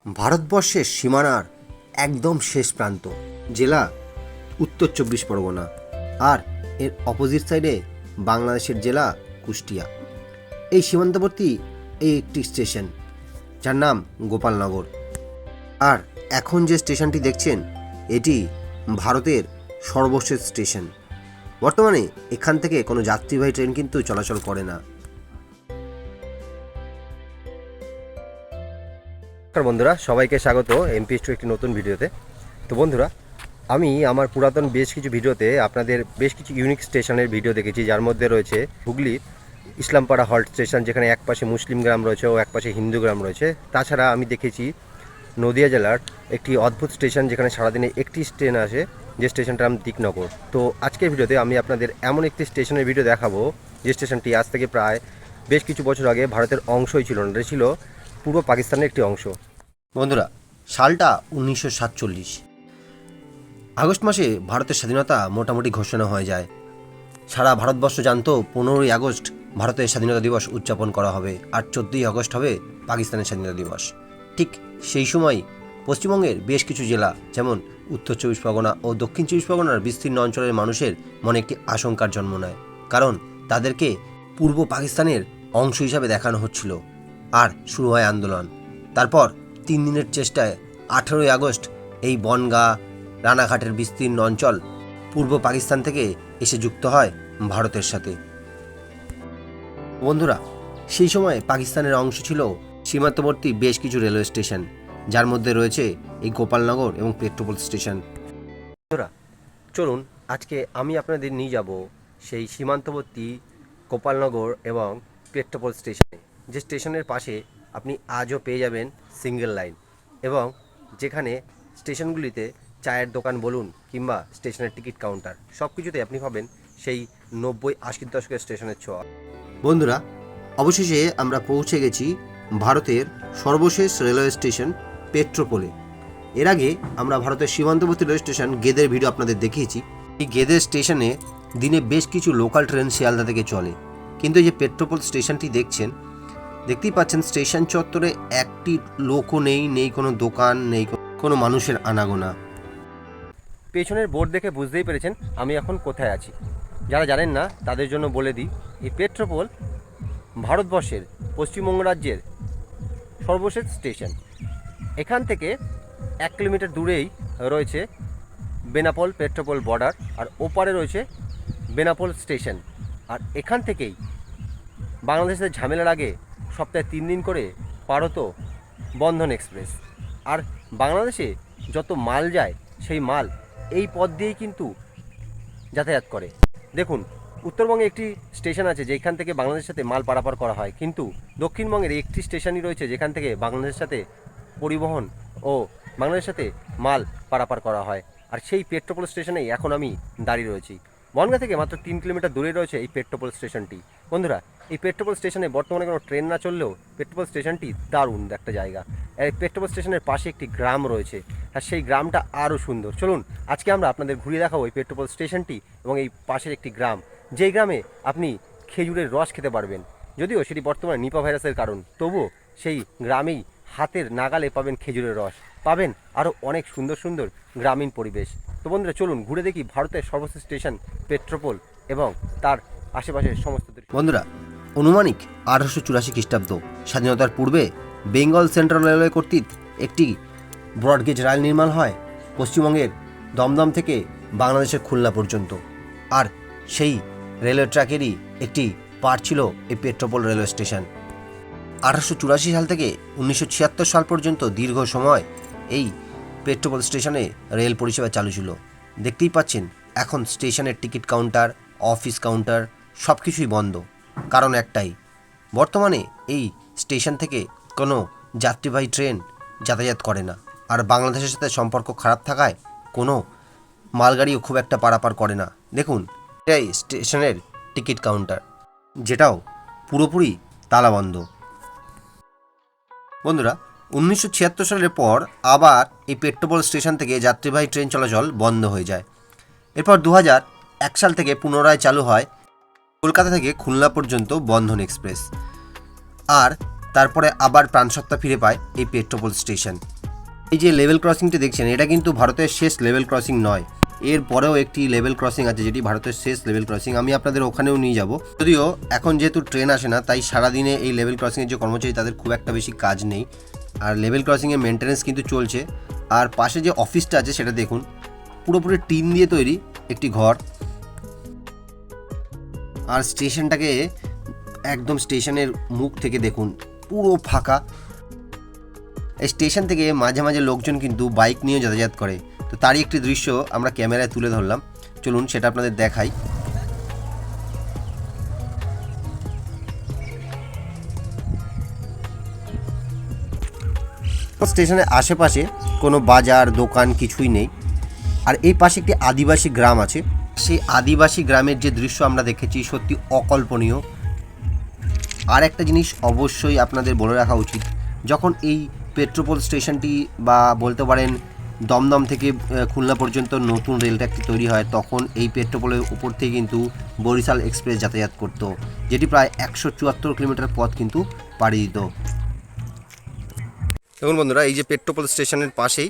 ভারতবর্ষের সীমানার একদম শেষ প্রান্ত জেলা উত্তর ২৪ পরগনা, আর এর অপোজিট সাইডে বাংলাদেশের জেলা কুষ্টিয়া। এই সীমান্তবর্তী এই একটি স্টেশন, যার নাম গোপালনগর। আর এখন যে স্টেশনটি দেখছেন, এটি ভারতের সর্বশেষ স্টেশন। বর্তমানে এখান থেকে কোনো যাত্রীবাহী ট্রেন কিন্তু চলাচল করে না। বন্ধুরা, সবাইকে স্বাগত এমপি2 একটি নতুন ভিডিওতে। তো বন্ধুরা, আমি আমার পুরাতন বেশ কিছু ভিডিওতে আপনাদের বেশ কিছু ইউনিক স্টেশনের ভিডিও দেখেছি, যার মধ্যে রয়েছে হুগলির ইসলামপাড়া হল্ট স্টেশন, যেখানে এক পাশে মুসলিম গ্রাম রয়েছে ও এক পাশে হিন্দু গ্রাম রয়েছে। তাছাড়া আমি দেখেছি নদিয়া জেলার একটি অদ্ভুত স্টেশন, যেখানে সারাদিনে একটি ট্রেন আসে, যে স্টেশনটার নাম দিকনগর। তো আজকের ভিডিওতে আমি আপনাদের এমন একটি স্টেশনের ভিডিও দেখাবো, যে স্টেশনটি আজ থেকে প্রায় বেশ কিছু বছর আগে ভারতের অংশই ছিল না, এটা ছিল পূর্ব পাকিস্তানের একটি অংশ। বন্ধুরা, সালটা 1947। আগস্ট মাসে ভারতের স্বাধীনতা মোটামুটি ঘোষণা হয়ে যায়। সারা ভারতবর্ষ জানতো 15ই আগস্ট ভারতের স্বাধীনতা দিবস উদযাপন করা হবে, আর 14ই আগস্ট হবে পাকিস্তানের স্বাধীনতা দিবস। ঠিক সেই সময় পশ্চিমবঙ্গের বেশ কিছু জেলা, যেমন উত্তর 24 পরগনা ও দক্ষিণ 24 পরগনার বিস্তীর্ণ অঞ্চলের মানুষের মনে একটি আশঙ্কার জন্ম নেয়, কারণ তাদেরকে পূর্ব পাকিস্তানের অংশ হিসাবে দেখানো হচ্ছিল। আর শুরু হয় আন্দোলন। তারপর 3 দিনের চেষ্টায় 18ই আগস্ট এই বনগাঁ রানাঘাটের বিস্তীর্ণ অঞ্চল পূর্ব পাকিস্তান থেকে এসে যুক্ত হয় ভারতের সাথে। বন্ধুরা, সেই সময় পাকিস্তানের অংশ ছিল সীমান্তবর্তী বেশ কিছু রেলওয়ে স্টেশন, যার মধ্যে রয়েছে এই গোপালনগর এবং পেট্রোপোল স্টেশন। বন্ধুরা, চলুন আজকে আমি আপনাদের নিয়ে যাব সেই সীমান্তবর্তী গোপালনগর এবং পেট্রোপোল স্টেশনে, যে স্টেশনের পাশে আপনি আজও পেয়ে যাবেন সিঙ্গেল লাইন, এবং যেখানে স্টেশনগুলিতে চায়ের দোকান বলুন কিংবা স্টেশনের টিকিট কাউন্টার, সব কিছুতে আপনি পাবেন সেই 90-80 দশকের স্টেশনের ছোঁয়া। বন্ধুরা, অবশেষে আমরা পৌঁছে গেছি ভারতের সর্বশেষ রেলওয়ে স্টেশন পেট্রোপোলে। এর আগে আমরা ভারতের সীমান্তবর্তী রেল স্টেশন গেদের ভিডিও আপনাদের দেখিয়েছি। এই গেদের স্টেশনে দিনে বেশ কিছু লোকাল ট্রেন শিয়ালদা থেকে চলে, কিন্তু এই যে পেট্রোপোল স্টেশনটি দেখতেই পাচ্ছেন, স্টেশন চত্বরে একটি লোকও নেই কোনো দোকান নেই, কোনো মানুষের আনাগোনা। পেছনের বোর্ড দেখে বুঝতেই পেরেছেন আমি এখন কোথায় আছি। যারা জানেন না তাদের জন্য বলে দিই, এই পেট্রোপোল ভারতবর্ষের পশ্চিমবঙ্গ রাজ্যের সর্বশেষ স্টেশন। এখান থেকে 1 কিলোমিটার দূরেই রয়েছে বেনাপোল পেট্রোপোল বর্ডার, আর ওপারে রয়েছে বেনাপোল স্টেশন। আর এখান থেকেই বাংলাদেশের ঝামেলার আগে সপ্তাহে 3 দিন করে পার হতো বন্ধন এক্সপ্রেস। আর বাংলাদেশে যত মাল যায়, সেই মাল এই পথ দিয়েই কিন্তু যাতায়াত করে। দেখুন, উত্তরবঙ্গে একটি স্টেশন আছে যেখান থেকে বাংলাদেশের সাথে মাল পারাপার করা হয়, কিন্তু দক্ষিণবঙ্গের একটি স্টেশনই রয়েছে যেখান থেকে বাংলাদেশের সাথে পরিবহন ও বাংলাদেশের সাথে মাল পারাপার করা হয়। আর সেই পেট্রোপোল স্টেশনেই এখন আমি দাঁড়িয়ে রয়েছি। বনগাঁ থেকে মাত্র 3 কিলোমিটার দূরে রয়েছে এই পেট্রোপোল স্টেশনটি। বন্ধুরা, এই পেট্রোপোল স্টেশনে বর্তমানে কোনো ট্রেন না চললেও পেট্রোপোল স্টেশনটি দারুণ একটা জায়গা। এই পেট্রোপোল স্টেশনের পাশে একটি গ্রাম রয়েছে, আর সেই গ্রামটা আরও সুন্দর। চলুন আজকে আমরা আপনাদের ঘুরিয়ে দেখাবো এই পেট্রোপোল স্টেশনটি এবং এই পাশের একটি গ্রাম, যেই গ্রামে আপনি খেজুরের রস খেতে পারবেন। যদিও সেটি বর্তমানে নিপা ভাইরাসের কারণ, তবুও সেই গ্রামেই হাতের নাগালে পাবেন খেজুরের রস, পাবেন আরও অনেক সুন্দর সুন্দর গ্রামীণ পরিবেশ। তো বন্ধুরা, চলুন ঘুরে দেখি ভারতের সর্বশেষ স্টেশন পেট্রোপোল এবং তার আশেপাশের সমস্ত। বন্ধুরা, অনুমানিক 1884 খ্রিস্টাব্দ, স্বাধীনতার পূর্বে বেঙ্গল সেন্ট্রাল রেলওয়ে কর্তৃক একটি ব্রডগেজ রেল নির্মাণ হয় পশ্চিমবঙ্গের দমদম থেকে বাংলাদেশের খুলনা পর্যন্ত। আর সেই রেলওয়ে ট্র্যাকেরই একটি পার্ট ছিল এই পেট্রোপোল রেলওয়ে স্টেশন। 1884 সাল থেকে 1976 সাল পর্যন্ত দীর্ঘ সময় এই পেট্রোপোল স্টেশনে রেল পরিষেবা চালু ছিল। দেখতেই পাচ্ছেন, এখন স্টেশনের টিকিট কাউন্টার, অফিস কাউন্টার সব কিছুই বন্ধ। কারণ একটাই, বর্তমানে এই স্টেশন থেকে কোনো যাত্রীবাহী ট্রেন যাতায়াত করে না, আর বাংলাদেশের সাথে সম্পর্ক খারাপ থাকায় কোনো মালগাড়িও খুব একটা পারাপার করে না। দেখুন, এটাই স্টেশনের টিকিট কাউন্টার, যেটাও পুরোপুরি তালাবন্ধ। বন্ধুরা, 1976 সালের পর আবার এই পেট্রোপোল স্টেশন থেকে যাত্রীবাহী ট্রেন চলাচল বন্ধ হয়ে যায়। এরপর 2001 সাল থেকে পুনরায় চালু হয় কলকাতা থেকে খুলনা পর্যন্ত বন্ধন এক্সপ্রেস। আর তারপরে আবার প্রাণসত্তা ফিরে পায় এই পেট্রোপোল স্টেশন। এই যে লেভেল ক্রসিংটি দেখছেন, এটা কিন্তু ভারতের শেষ লেভেল ক্রসিং নয়। এর পরেও একটি লেভেল ক্রসিং আছে যেটি ভারতের শেষ লেভেল ক্রসিং। আমি আপনাদের ওখানেও নিয়ে যাব। যদিও এখন যেহেতু ট্রেন আসে না, তাই সারাদিনে এই লেভেল ক্রসিংয়ের যে কর্মচারী তাদের খুব একটা বেশি কাজ নেই। আর লেভেল ক্রসিংয়ের মেনটেন্যান্স কিন্তু চলছে। আর পাশে যে অফিসটা আছে সেটা দেখুন, পুরোপুরি টিন দিয়ে তৈরি একটি ঘর। আর স্টেশনটাকে একদম স্টেশনের মুখ থেকে দেখুন পুরো ফাঁকা। এই স্টেশন থেকে মাঝে মাঝে লোকজন কিন্তু বাইক নিয়ে যাতায়াত করে। তো তারই একটি দৃশ্য আমরা ক্যামেরায় তুলে ধরলাম, চলুন সেটা আপনাদের দেখাই। স্টেশনের আশেপাশে কোনো বাজার দোকান কিছুই নেই। আর এই পাশে একটি আদিবাসী গ্রাম আছে। সেই আদিবাসী গ্রামের যে দৃশ্য আমরা দেখেছি সত্যি অকল্পনীয়। আর একটা জিনিস অবশ্যই আপনাদের বলে রাখা উচিত, যখন এই পেট্রোপোল স্টেশনটি বা বলতে পারেন দমদম থেকে খুলনা পর্যন্ত নতুন রেল ট্র্যাকটি তৈরি হয়, তখন এই পেট্রোপোলের উপর থেকে কিন্তু বরিশাল এক্সপ্রেস যাতায়াত করত, যেটি প্রায় 174 কিলোমিটার পথ কিন্তু পাড়ি দিত। দেখুন বন্ধুরা, এই যে পেট্রোপোল স্টেশনের পাশেই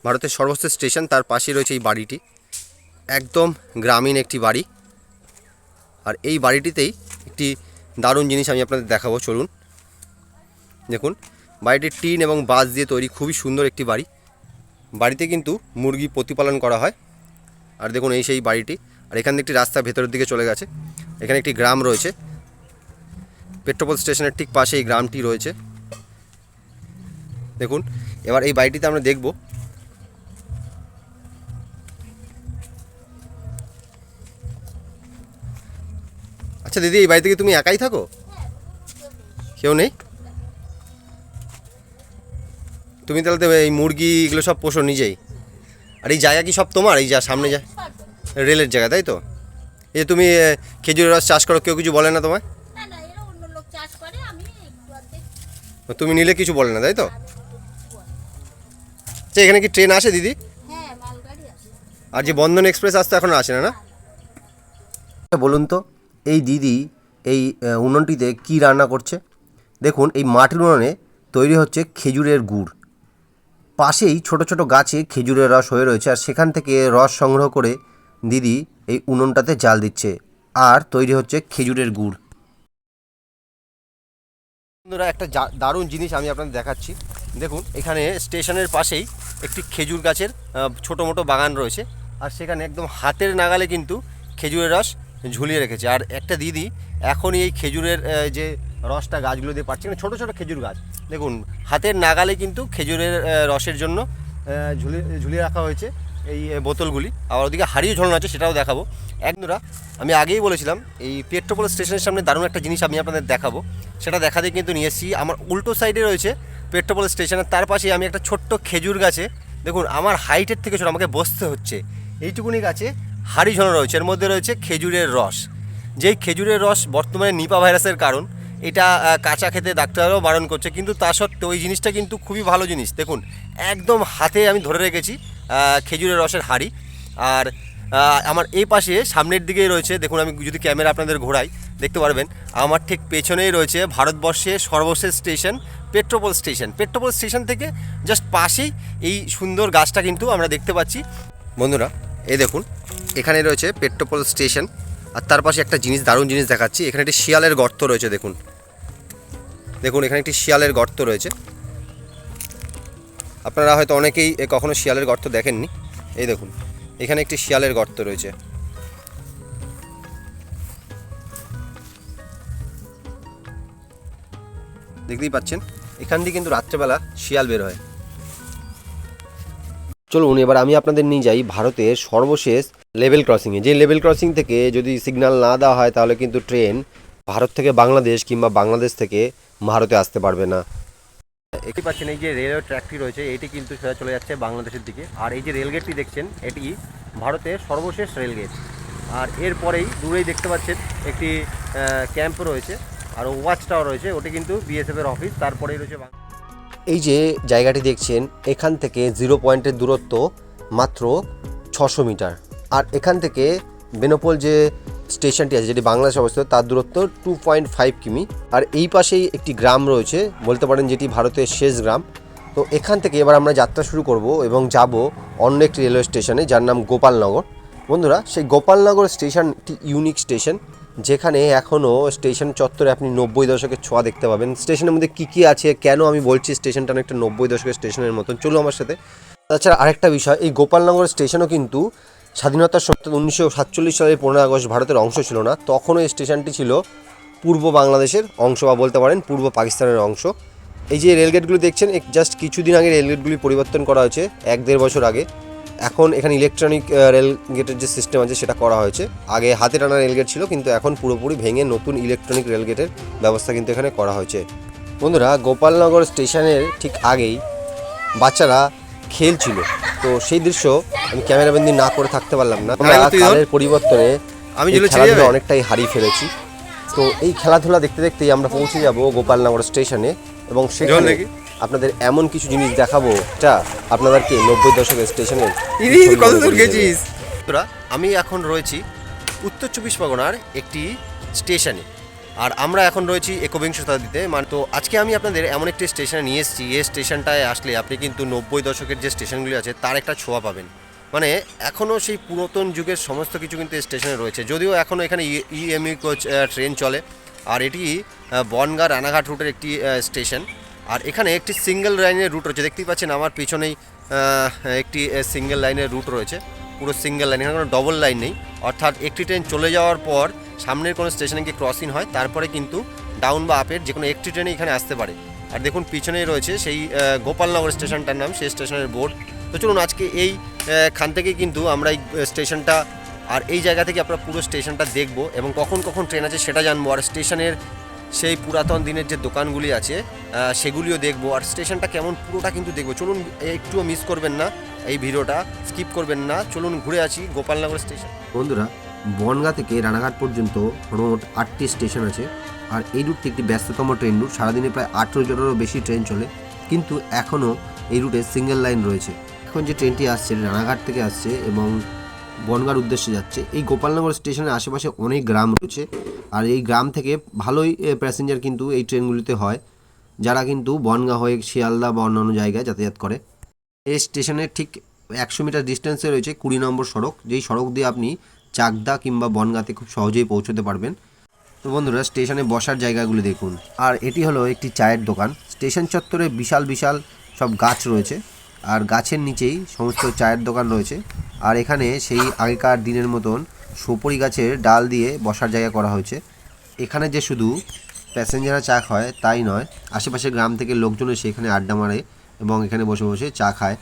ভারতের সর্বশেষ স্টেশন, তার পাশেই রয়েছে এই বাড়িটি। একদম গ্রামীণ একটি বাড়ি। আর এই বাড়িটিতেই একটি দারুণ জিনিস আমি আপনাদের দেখাবো, চলুন দেখুন। বাড়িটির টিন এবং বাঁশ দিয়ে তৈরি, খুবই সুন্দর একটি বাড়ি। বাড়িতে কিন্তু মুরগি প্রতিপালন করা হয়। আর দেখুন এই সেই বাড়িটি। আর এখান থেকে একটি রাস্তা ভেতরের দিকে চলে গেছে। এখানে একটি গ্রাম রয়েছে, পেট্রোপোল স্টেশনের ঠিক পাশে এই গ্রামটি রয়েছে। দেখুন এবার এই বাড়িটিতে আমরা দেখব। আচ্ছা দিদি, এই বাড়িতে কি তুমি একাই থাকো? কেউ নেই? তুমি তাহলে তো এই মুরগি এগুলো সব পোষো নিজেই? আর এই জায়গা কি সব তোমার? এই যা সামনে যা রেলের জায়গা, তাই তো? এই যে তুমি খেজুরের রস চাষ করো, কেউ কিছু বলে না তোমায়? তুমি নিলে কিছু বলে না, তাই তো? আচ্ছা, এখানে কি ট্রেন আসে দিদি? আর যে বন্ধন এক্সপ্রেস আসতে এখন আসে না, না? বলুন তো, এই দিদি এই উনুনটিতে কি রান্না করছে? দেখুন এই মাটির উনুনে তৈরি হচ্ছে খেজুরের গুড়। পাশেই ছোট ছোট গাছে খেজুরের রস হয়ে রয়েছে, আর সেখান থেকে রস সংগ্রহ করে দিদি এই উনুনটাতে জাল দিচ্ছে, আর তৈরি হচ্ছে খেজুরের গুড়। বন্ধুরা, একটা দারুণ জিনিস আমি আপনাদের দেখাচ্ছি। দেখুন এখানে স্টেশনের পাশেই একটি খেজুর গাছের ছোটো মোটো বাগান রয়েছে। আর সেখানে একদম হাতের নাগালে কিন্তু খেজুরের রস ঝুলিয়ে রেখেছে। আর একটা দিদি এখনই এই খেজুরের যে রসটা গাছগুলো দিয়ে পাচ্ছে, ছোটো ছোটো খেজুর গাছ, দেখুন হাতের নাগালে কিন্তু খেজুরের রসের জন্য ঝুলিয়ে রাখা হয়েছে এই বোতলগুলি। আবার ওদিকে হাড়িও ঝোলানো আছে, সেটাও দেখাবো। বন্ধুরা, আমি আগেই বলেছিলাম এই পেট্রোপোল স্টেশনের সামনে দারুণ একটা জিনিস আমি আপনাদের দেখাবো। সেটা দেখাতে কিন্তু নিয়ে এসেছি। আমার উল্টো সাইডে রয়েছে পেট্রোপোল স্টেশনের, তার পাশে আমি একটা ছোট্ট খেজুর গাছে, দেখুন আমার হাইটের থেকে ছোটো, আমাকে বসতে হচ্ছে, এইটুকুনি গাছে হাড়ি ঝোলানো রয়েছে। এর মধ্যে রয়েছে খেজুরের রস। যেই খেজুরের রস বর্তমানে নিপা ভাইরাসের কারণ, এটা কাঁচা খেতে ডাক্তাররাও বারণ করছে, কিন্তু তা সত্ত্বেও ওই জিনিসটা কিন্তু খুবই ভালো জিনিস। দেখুন একদম হাতে আমি ধরে রেখেছি খেজুরের রসের হাঁড়ি। আর আমার এই পাশে সামনের দিকেই রয়েছে, দেখুন আমি যদি ক্যামেরা আপনাদের ঘোরাই দেখতে পারবেন, আমার ঠিক পেছনেই রয়েছে ভারতবর্ষের সর্বশেষ station Petrapole station. Petrapole station থেকে জাস্ট পাশেই এই সুন্দর গাছটা কিন্তু আমরা দেখতে পাচ্ছি। বন্ধুরা এই দেখুন, এখানে রয়েছে পেট্রোপোল স্টেশন, আর তার পাশে একটা জিনিস, দারুণ জিনিস দেখাচ্ছি। এখানে একটি শিয়ালের গর্ত রয়েছে, দেখুন দেখুন এখানে একটি শিয়ালের গর্ত রয়েছে। আপনারা হয়তো অনেকেই কখনো শিয়ালের গর্ত দেখেননি। এই দেখুন এখানে একটি শিয়ালের গর্ত রয়েছে। দেখতেই পাচ্ছেন, এখান দিয়ে কিন্তু রাত্রেবেলা শিয়াল বের হয়। চলুন এবার আমি আপনাদের নিয়ে যাই ভারতের সর্বশেষ লেভেল ক্রসিংয়ে। যে লেভেল ক্রসিং থেকে যদি সিগন্যাল না দেওয়া হয়, তাহলে কিন্তু ট্রেন ভারত থেকে বাংলাদেশ কিংবা বাংলাদেশ থেকে ভারতে আসতে পারবে না। দেখতে পাচ্ছেন এই যে রেলওয়ে ট্র্যাকটি রয়েছে, এটি কিন্তু সোজা চলে যাচ্ছে বাংলাদেশের দিকে। আর এই যে রেলগেটটি দেখছেন, এটি ভারতের সর্বশেষ রেলগেট। আর এরপরেই দূরেই দেখতে পাচ্ছেন একটি ক্যাম্প রয়েছে, আর ওয়াচ টাওয়ার রয়েছে, ওটি কিন্তু বিএসএফের অফিস। তারপরেই রয়েছে এই যে জায়গাটি দেখছেন, এখান থেকে 0 পয়েন্টের দূরত্ব মাত্র 600 মিটার। আর এখান থেকে বেনাপোল যে স্টেশনটি আছে, যেটি বাংলাদেশে অবস্থিত, তার দূরত্ব 2.5 কিমি। আর এই পাশেই একটি গ্রাম রয়েছে, বলতে পারেন যেটি ভারতের শেষ গ্রাম, তো এখান থেকে এবার আমরা যাত্রা শুরু করব এবং যাব অন্য একটি রেলওয়ে স্টেশনে, যার নাম গোপালনগর। বন্ধুরা, সেই গোপালনগর স্টেশন একটি ইউনিক স্টেশন, যেখানে এখনও স্টেশন চত্বরে আপনি 90 দশকের ছোঁয়া দেখতে পাবেন। স্টেশনের মধ্যে কী আছে, কেন আমি বলছি স্টেশনটা অনেকটা 90 দশকের স্টেশনের মতন, চলো আমার সাথে। তাছাড়া আরেকটা বিষয়, এই গোপালনগর স্টেশনও কিন্তু স্বাধীনতার সত্ত্বেও 1947 সালের 15 আগস্ট ভারতের অংশ ছিল না। তখনও এই স্টেশনটি ছিল পূর্ব বাংলাদেশের অংশ, বা বলতে পারেন পূর্ব পাকিস্তানের অংশ। এই যে রেলগেটগুলো দেখছেন, জাস্ট কিছুদিন আগে রেলগেটগুলি পরিবর্তন করা হয়েছে, 1-1.5 বছর আগে। এখন এখানে ইলেকট্রনিক রেলগেটের যে সিস্টেম আছে সেটা করা হয়েছে। আগে হাতে টানা রেলগেট ছিল, কিন্তু এখন পুরোপুরি ভেঙে নতুন ইলেকট্রনিক রেলগেটের ব্যবস্থা কিন্তু এখানে করা হয়েছে। বন্ধুরা, গোপালনগর স্টেশনের ঠিক আগেই বাচ্চারা খেলছিল, তো সেই দৃশ্য আমি ক্যামেরাবন্দি না করে থাকতে পারলাম না। কালের পরিবর্তনে আমি খেলাধুলা অনেকটাই হারিয়ে ফেলেছি। তো এই খেলাধুলা দেখতে দেখতেই আমরা পৌঁছে যাব গোপালনগর স্টেশনে, এবং সেখানে আপনাদের এমন কিছু জিনিস দেখাবো যা আপনাদেরকে 90 দশকের স্টেশনের। আমি এখন রয়েছি উত্তর 24 পরগনার একটি স্টেশনে, আর আমরা এখন রয়েছি একবিংশ শতাব্দীতে। মানে তো আজকে আমি আপনাদের এমন একটি স্টেশনে নিয়ে এসেছি, এই স্টেশনটায় আসলে আপনি কিন্তু 90 দশকের যে স্টেশনগুলি আছে তার একটা ছোঁয়া পাবেন। মানে এখনও সেই পুরাতন যুগের সমস্ত কিছু কিন্তু স্টেশনে রয়েছে, যদিও এখনও এখানে ইএমই কোচ ট্রেন চলে। আর এটি বনগাঁ রানাঘাট রুটের একটি স্টেশন। আর এখানে একটি সিঙ্গেল লাইনের রুট রয়েছে, দেখতেই পাচ্ছেন আমার পিছনেই একটি সিঙ্গেল লাইনের রুট রয়েছে, পুরো সিঙ্গেল লাইন, এখানে কোনো ডবল লাইন নেই। অর্থাৎ একটি ট্রেন চলে যাওয়ার পর সামনের কোনো স্টেশনে গিয়ে ক্রসিং হয়, তারপরে কিন্তু ডাউন বা আপের যে কোনো একটি ট্রেনে এখানে আসতে পারে। আর দেখুন পিছনেই রয়েছে সেই গোপালনগর স্টেশনটার নাম, সেই স্টেশনের বোর্ড। তো চলুন আজকে এই খান থেকে কিন্তু আমরা এই স্টেশনটা আর এই জায়গা থেকে আমরা পুরো স্টেশনটা দেখব, এবং কখন কখন ট্রেন আছে সেটা জানবো। আর স্টেশনের সেই পুরাতন দিনের যে দোকানগুলি আছে সেগুলিও দেখবো, আর স্টেশনটা কেমন পুরোটা কিন্তু দেখবো। চলুন, একটুও মিস করবেন না, এই ভিডিওটা স্কিপ করবেন না। চলুন ঘুরে আসি গোপালনগর স্টেশন। বন্ধুরা, বনগাঁ থেকে রানাঘাট পর্যন্ত মোট 8টি স্টেশন আছে, আর এই রুটটি একটি ব্যস্ততম ট্রেন রুট। সারাদিনে প্রায় 18 জনেরও বেশি ট্রেন চলে, কিন্তু এখনও এই রুটে সিঙ্গেল লাইন রয়েছে। এখন যে ট্রেনটি আসছে রানাঘাট থেকে আসছে এবং বনগাঁর উদ্দেশ্যে যাচ্ছে। এই গোপালনগর স্টেশনের আশেপাশে অনেক গ্রাম রয়েছে, আর এই গ্রাম থেকে ভালোই প্যাসেঞ্জার কিন্তু এই ট্রেনগুলিতে হয়, যারা কিন্তু বনগাঁ হয়ে শিয়ালদা বা অন্যান্য জায়গায় যাতায়াত করে। এই স্টেশনের ঠিক 100 মিটার ডিস্টেন্সে রয়েছে 20 নম্বর সড়ক, যেই সড়ক দিয়ে আপনি চাকদা কিংবা বনগাঁতে খুব সহজেই পৌঁছতে পারবেন। তো বন্ধুরা, স্টেশনে বসার জায়গাগুলো দেখুন। আর এটি হলো একটি চায়ের দোকান। স্টেশন চত্বরে বিশাল বিশাল সব গাছ রয়েছে, আর গাছের নিচেই সমস্ত চায়ের দোকান রয়েছে। আর এখানে সেই আগেকার দিনের মতন সুপারি গাছের ডাল দিয়ে বসার জায়গা করা হয়েছে। এখানে যে শুধু প্যাসেঞ্জাররা চা খায় তাই নয়, আশেপাশে গ্রাম থেকে লোকজন এসে এখানে আড্ডা মারে এবং এখানে বসে বসে চা খায়।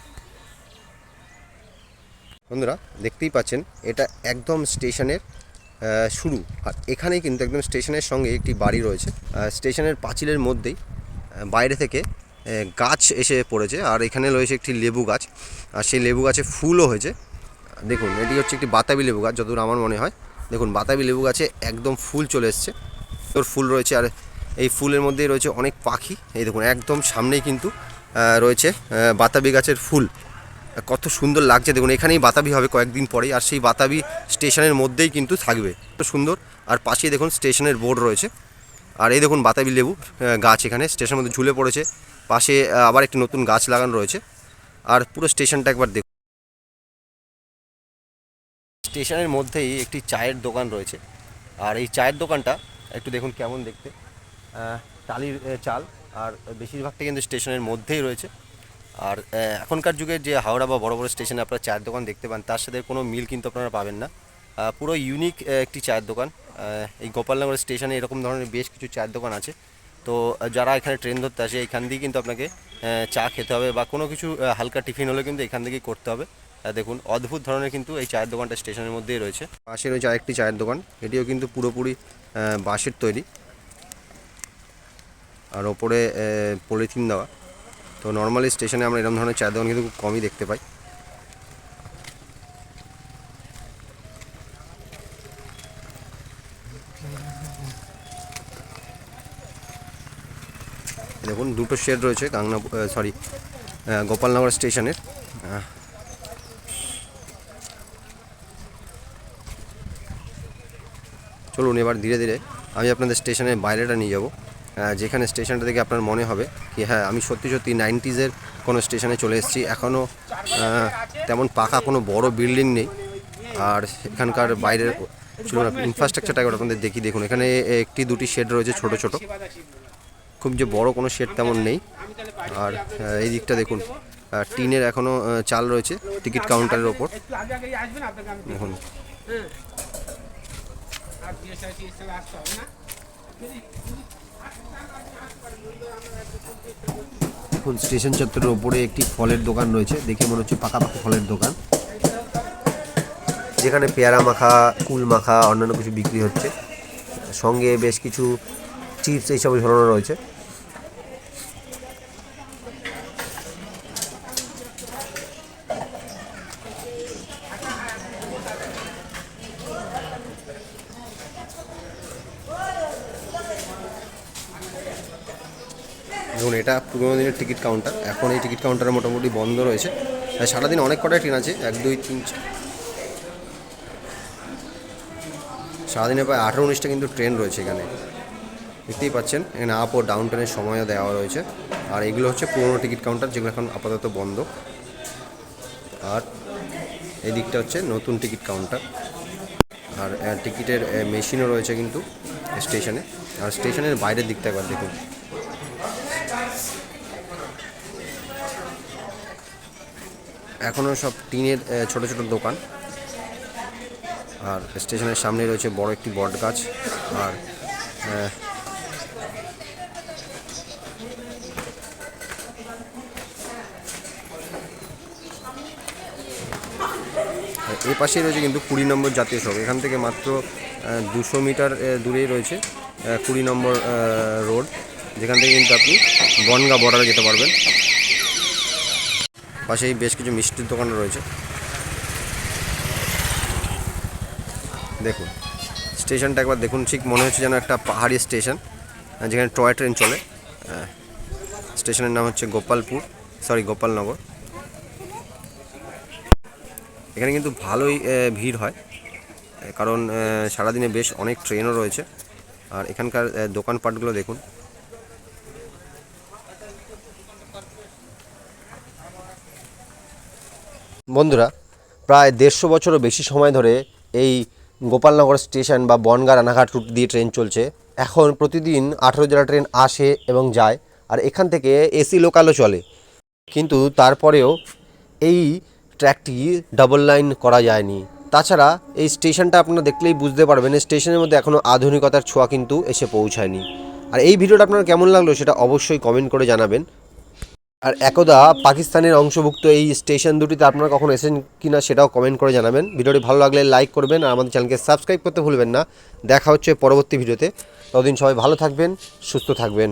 বন্ধুরা, দেখতেই পাচ্ছেন এটা একদম স্টেশনের শুরু, আর এখানেই কিন্তু একদম স্টেশনের সঙ্গে একটি বাড়ি রয়েছে। স্টেশনের পাঁচিলের মধ্যেই বাইরে থেকে গাছ এসে পড়েছে, আর এখানে রয়েছে একটি লেবু গাছ, আর সেই লেবু গাছে ফুলও হয়েছে। দেখুন, এটি হচ্ছে একটি বাতাবি লেবু গাছ যতদূর আমার মনে হয়। দেখুন, বাতাবি লেবু গাছে একদম ফুল চলে এসছে, তোর ফুল রয়েছে, আর এই ফুলের মধ্যেই রয়েছে অনেক পাখি। এই দেখুন, একদম সামনেই কিন্তু রয়েছে বাতাবি গাছের ফুল, কত সুন্দর লাগছে। দেখুন, এখানেই বাতাবি হবে কয়েকদিন পরেই, আর সেই বাতাবি স্টেশনের মধ্যেই কিন্তু থাকবে, কত সুন্দর। আর পাশেই দেখুন স্টেশনের বোর্ড রয়েছে, আর এই দেখুন বাতাবি লেবু গাছ এখানে স্টেশনের মধ্যে ঝুলে পড়েছে। পাশে আবার একটি নতুন গাছ লাগানো রয়েছে, আর পুরো স্টেশনটা একবার দেখুন। স্টেশনের মধ্যেই একটি চায়ের দোকান রয়েছে, আর এই চায়ের দোকানটা একটু দেখুন কেমন দেখতে, টালির চাল, আর বেশিরভাগটা কিন্তু স্টেশনের মধ্যেই রয়েছে। আর এখনকার যুগে যে হাওড়া বা বড় বড় স্টেশনে আপনারা চায়ের দোকান দেখতে পান, তার সাথে কোনো মিল কিন্তু আপনারা পাবেন না। পুরো ইউনিক একটি চায়ের দোকান। এই গোপালনগর স্টেশনে এরকম ধরনের বেশ কিছু চায়ের দোকান আছে। তো যারা এখানে ট্রেন ধরতে আসে, এখান দিয়ে কিন্তু আপনাকে চা খেতে হবে, বা কোনো কিছু হালকা টিফিন হলে কিন্তু এখান থেকেই করতে হবে। দেখুন, অদ্ভুত ধরনের কিন্তু এই চায়ের দোকানটা স্টেশনের মধ্যেই রয়েছে। পাশে রয়েছে আরেকটি চায়ের দোকান, এটিও কিন্তু পুরোপুরি বাঁশের তৈরি, আর ওপরে পলিথিন দেওয়া। তো নর্মালি স্টেশনে আমরা এরকম ধরনের চায়ের দোকান কিন্তু খুব কমই দেখতে পাই। দেখুন, দুটো শেড রয়েছে গোপালনগর স্টেশনের। চলুন এবার ধীরে ধীরে আমি আপনাদের স্টেশনের বাইরেটা নিয়ে যাব, যেখানে স্টেশনটা থেকে আপনার মনে হবে কি হ্যাঁ, আমি সত্যি সত্যি 90s কোনো স্টেশনে চলে এসেছি। এখনও তেমন পাকা কোনো বড় বিল্ডিং নেই। আর এখানকার বাইরের ইনফ্রাস্ট্রাকচারটা একবার আপনাদের দেখুন। এখানে একটি দুটি শেড রয়েছে ছোট ছোট, খুব যে বড় কোনো শেড তেমন নেই। আর এই দিকটা দেখুন, টিনের এখনও চাল রয়েছে টিকিট কাউন্টারের ওপর। দেখুন এখন স্টেশন চত্বরের ওপরে একটি ফলের দোকান রয়েছে, দেখে মনে হচ্ছে পাকাপাকি ফলের দোকান, যেখানে পেয়ারা মাখা, কুল মাখা, অন্যান্য কিছু বিক্রি হচ্ছে। সঙ্গে বেশ কিছু চিপস এইসব ঝোলানো রয়েছে। দেখুন এটা পুরোনো দিনের টিকিট কাউন্টার। এখন এই টিকিট কাউন্টারে মোটামুটি বন্ধ রয়েছে। সারাদিন অনেক কটাই ট্রেন আছে, 1 2 3 সারাদিনে প্রায় 18-19টা কিন্তু ট্রেন রয়েছে এখানে, দেখতেই পাচ্ছেন। এখানে আপ ও ডাউন ট্রেনের সময়ও দেওয়া রয়েছে। আর এগুলো হচ্ছে পুরোনো টিকিট কাউন্টার, যেগুলো এখন আপাতত বন্ধ। আর এই দিকটা হচ্ছে নতুন টিকিট কাউন্টার। আর টিকিটের মেশিনও রয়েছে কিন্তু স্টেশনে। আর স্টেশনের বাইরের দিকটা একবার দেখুন। এখনও সব টিনের ছোট ছোট দোকান। আর স্টেশনের সামনে রয়েছে বড় একটি বট গাছ। আর এই পাশেই রয়েছে কিন্তু 20 নম্বর জাতীয় সড়ক। এখান থেকে মাত্র 200 মিটার দূরেই রয়েছে 20 নম্বর রোড, যেখান থেকে কিন্তু আপনি বনগাঁ বর্ডারে যেতে পারবেন। পাশেই বেশ কিছু মিষ্টির দোকান রয়েছে। দেখুন স্টেশনটা একবার দেখুন, ঠিক মনে হচ্ছে যেন একটা পাহাড়ি স্টেশন, যেখানে টয় ট্রেন চলে। স্টেশনের নাম হচ্ছে গোপালনগর। এখানে কিন্তু ভালোই ভিড় হয়, কারণ সারাদিনে বেশ অনেক ট্রেনও রয়েছে। আর এখানকার দোকানপাটগুলো দেখুন। বন্ধুরা, প্রায় 150 বছরও বেশি সময় ধরে এই গোপালনগর স্টেশন বা বনগাঁ রানাঘাট রুট দিয়ে ট্রেন চলছে। এখন প্রতিদিন 18 জেলা ট্রেন আসে এবং যায়। আর এখান থেকে এসি লোকালও চলে, কিন্তু তারপরেও এই ট্র্যাকটি ডাবল লাইন করা যায়নি। তাছাড়া এই স্টেশনটা আপনারা দেখলেই বুঝতে পারবেন, স্টেশনের মধ্যে এখনও আধুনিকতার ছোঁয়া কিন্তু এসে পৌঁছায়নি। আর এই ভিডিওটা আপনার কেমন লাগলো সেটা অবশ্যই কমেন্ট করে জানাবেন। আর একদা পাকিস্তানের অংশভুক্ত এই স্টেশন দুটিতে আপনারা কখন এসেছেন কিনা সেটাও কমেন্ট করে জানাবেন। ভিডিওটি ভালো লাগলে লাইক করবেন আর আমাদের চ্যানেলকে সাবস্ক্রাইব করতে ভুলবেন না। দেখা হচ্ছে পরবর্তী ভিডিওতে। ততদিন সবাই ভালো থাকবেন, সুস্থ থাকবেন।